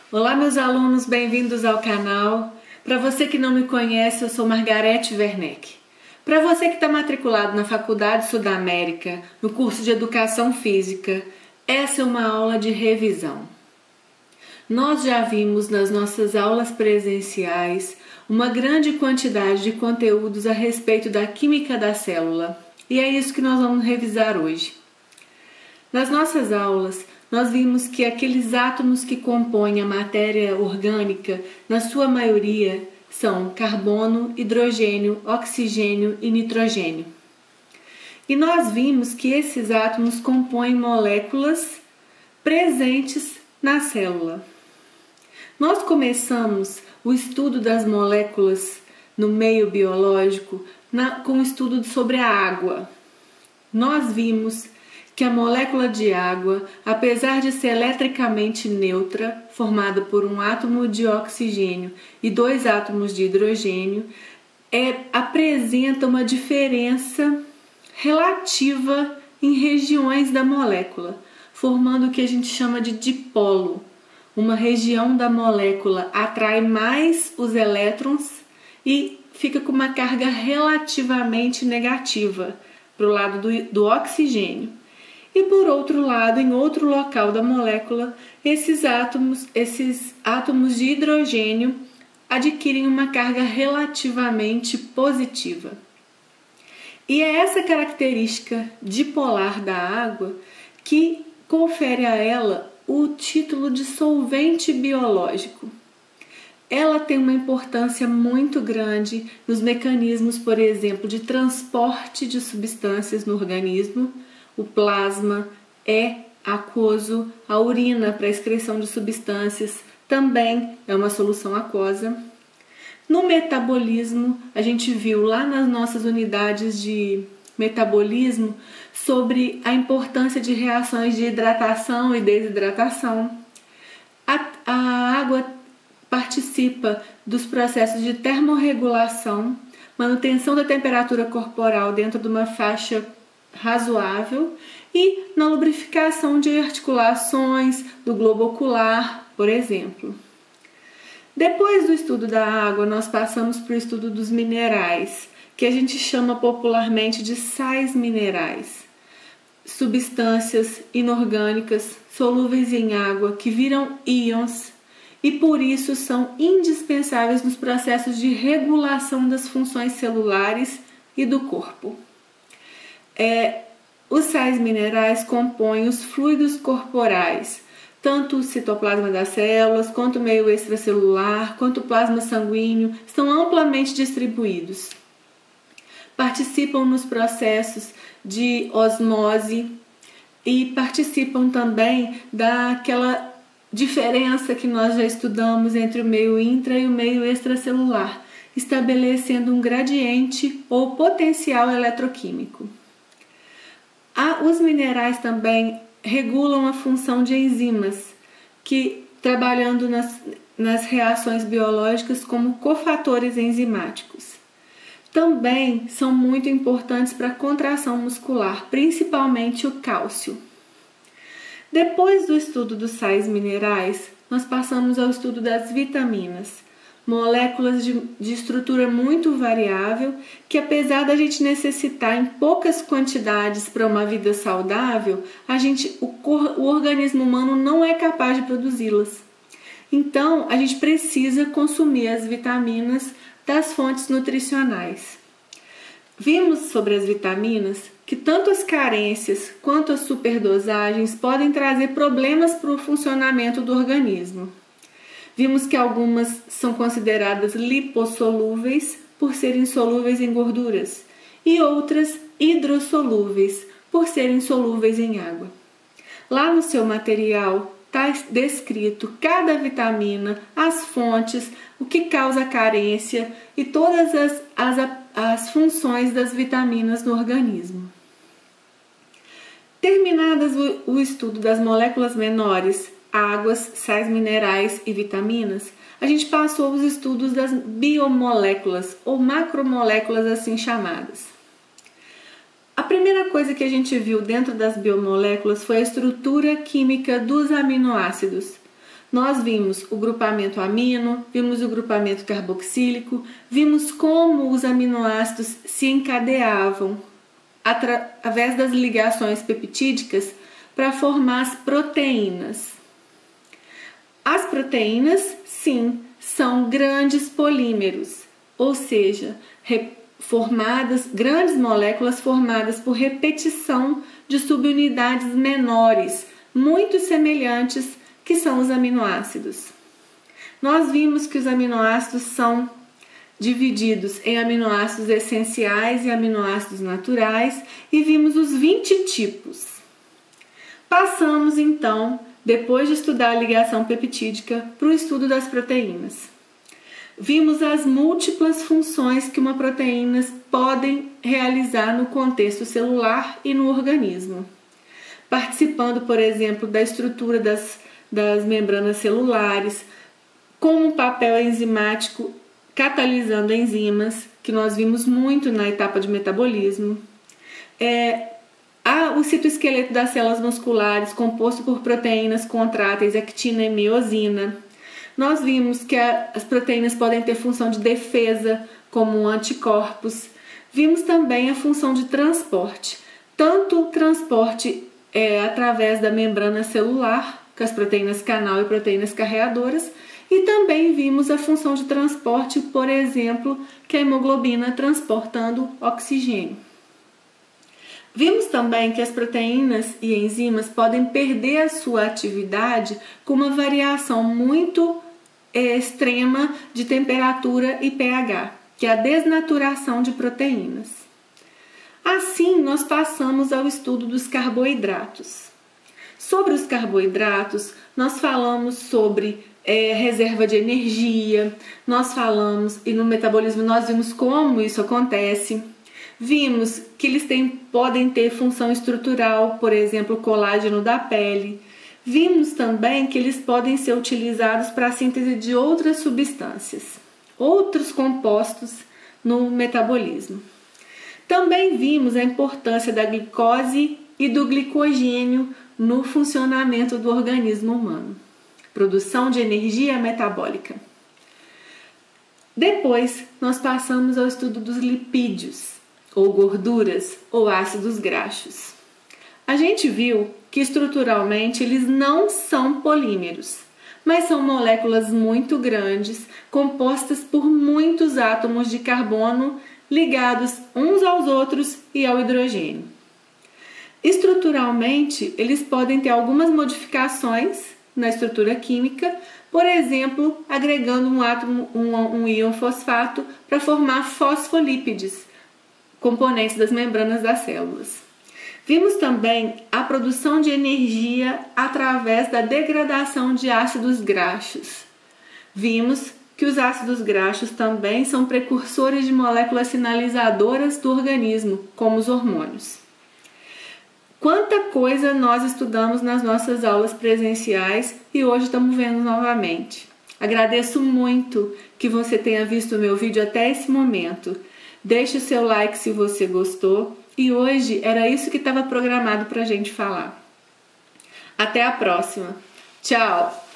Olá, meus alunos, bem-vindos ao canal. Para você que não me conhece, eu sou Margarete Werneck. Para você que está matriculado na Faculdade Sudamérica, no curso de Educação Física, essa é uma aula de revisão. Nós já vimos nas nossas aulas presenciais uma grande quantidade de conteúdos a respeito da química da célula, e é isso que nós vamos revisar hoje. Nas nossas aulas, nós vimos que aqueles átomos que compõem a matéria orgânica, na sua maioria, são carbono, hidrogênio, oxigênio e nitrogênio. E nós vimos que esses átomos compõem moléculas presentes na célula. Nós começamos o estudo das moléculas no meio biológico com o estudo sobre a água. Nós vimos que a molécula de água, apesar de ser eletricamente neutra, formada por um átomo de oxigênio e dois átomos de hidrogênio, apresenta uma diferença relativa em regiões da molécula, formando o que a gente chama de dipolo. Uma região da molécula atrai mais os elétrons e fica com uma carga relativamente negativa para o lado do oxigênio. E por outro lado, em outro local da molécula, esses átomos de hidrogênio adquirem uma carga relativamente positiva. E é essa característica dipolar da água que confere a ela o título de solvente biológico. Ela tem uma importância muito grande nos mecanismos, por exemplo, de transporte de substâncias no organismo. O plasma é aquoso, a urina para a excreção de substâncias também é uma solução aquosa. No metabolismo, a gente viu lá nas nossas unidades de metabolismo sobre a importância de reações de hidratação e desidratação. A água participa dos processos de termorregulação, manutenção da temperatura corporal dentro de uma faixa razoável e na lubrificação de articulações do globo ocular, por exemplo. Depois do estudo da água, nós passamos para o estudo dos minerais, que a gente chama popularmente de sais minerais. Substâncias inorgânicas solúveis em água que viram íons e por isso são indispensáveis nos processos de regulação das funções celulares e do corpo. Os sais minerais compõem os fluidos corporais, tanto o citoplasma das células, quanto o meio extracelular, quanto o plasma sanguíneo, estão amplamente distribuídos. Participam nos processos de osmose e participam também daquela diferença que nós já estudamos entre o meio intra e o meio extracelular, estabelecendo um gradiente ou potencial eletroquímico. Os minerais também regulam a função de enzimas, que trabalhando nas reações biológicas como cofatores enzimáticos. Também são muito importantes para a contração muscular, principalmente o cálcio. Depois do estudo dos sais minerais, nós passamos ao estudo das vitaminas, moléculas de estrutura muito variável que, apesar da gente necessitar em poucas quantidades para uma vida saudável, o organismo humano não é capaz de produzi-las. Então, a gente precisa consumir as vitaminas das fontes nutricionais. Vimos sobre as vitaminas que tanto as carências quanto as superdosagens podem trazer problemas para o funcionamento do organismo. Vimos que algumas são consideradas lipossolúveis por serem solúveis em gorduras e outras hidrossolúveis por serem solúveis em água. Lá no seu material está descrito cada vitamina, as fontes, o que causa carência e todas as funções das vitaminas no organismo. Terminadas o estudo das moléculas menores, águas, sais minerais e vitaminas, a gente passou aos estudos das biomoléculas ou macromoléculas assim chamadas. A primeira coisa que a gente viu dentro das biomoléculas foi a estrutura química dos aminoácidos. Nós vimos o grupamento amino, vimos o grupamento carboxílico, vimos como os aminoácidos se encadeavam através das ligações peptídicas para formar as proteínas. As proteínas, sim, são grandes polímeros, ou seja, grandes moléculas formadas por repetição de subunidades menores, muito semelhantes, que são os aminoácidos. Nós vimos que os aminoácidos são divididos em aminoácidos essenciais e aminoácidos naturais e vimos os 20 tipos. Passamos então, depois de estudar a ligação peptídica, para o estudo das proteínas. Vimos as múltiplas funções que uma proteína podem realizar no contexto celular e no organismo, participando, por exemplo, da estrutura das membranas celulares, com um papel enzimático catalisando enzimas, que nós vimos muito na etapa de metabolismo. O citoesqueleto das células musculares, composto por proteínas contráteis, actina e miosina. Nós vimos que as proteínas podem ter função de defesa, como anticorpos. Vimos também a função de transporte, tanto o transporte através da membrana celular, com as proteínas canal e proteínas carreadoras, e também vimos a função de transporte, por exemplo, que é a hemoglobina transportando oxigênio. Vimos também que as proteínas e enzimas podem perder a sua atividade com uma variação muito extrema de temperatura e pH, que é a desnaturação de proteínas. Assim, nós passamos ao estudo dos carboidratos. Sobre os carboidratos, nós falamos sobre reserva de energia, nós falamos, e no metabolismo nós vimos como isso acontece. Vimos que eles podem ter função estrutural, por exemplo, o colágeno da pele. Vimos também que eles podem ser utilizados para a síntese de outras substâncias, outros compostos no metabolismo. Também vimos a importância da glicose e do glicogênio no funcionamento do organismo humano, produção de energia metabólica. Depois, nós passamos ao estudo dos lipídios, ou gorduras, ou ácidos graxos. A gente viu que estruturalmente eles não são polímeros, mas são moléculas muito grandes, compostas por muitos átomos de carbono ligados uns aos outros e ao hidrogênio. Estruturalmente, eles podem ter algumas modificações na estrutura química, por exemplo, agregando um íon fosfato para formar fosfolípides, componentes das membranas das células. Vimos também a produção de energia através da degradação de ácidos graxos. Vimos que os ácidos graxos também são precursores de moléculas sinalizadoras do organismo, como os hormônios. Quanta coisa nós estudamos nas nossas aulas presenciais e hoje estamos vendo novamente. Agradeço muito que você tenha visto o meu vídeo até esse momento. Deixe o seu like se você gostou. E hoje era isso que estava programado para a gente falar. Até a próxima. Tchau!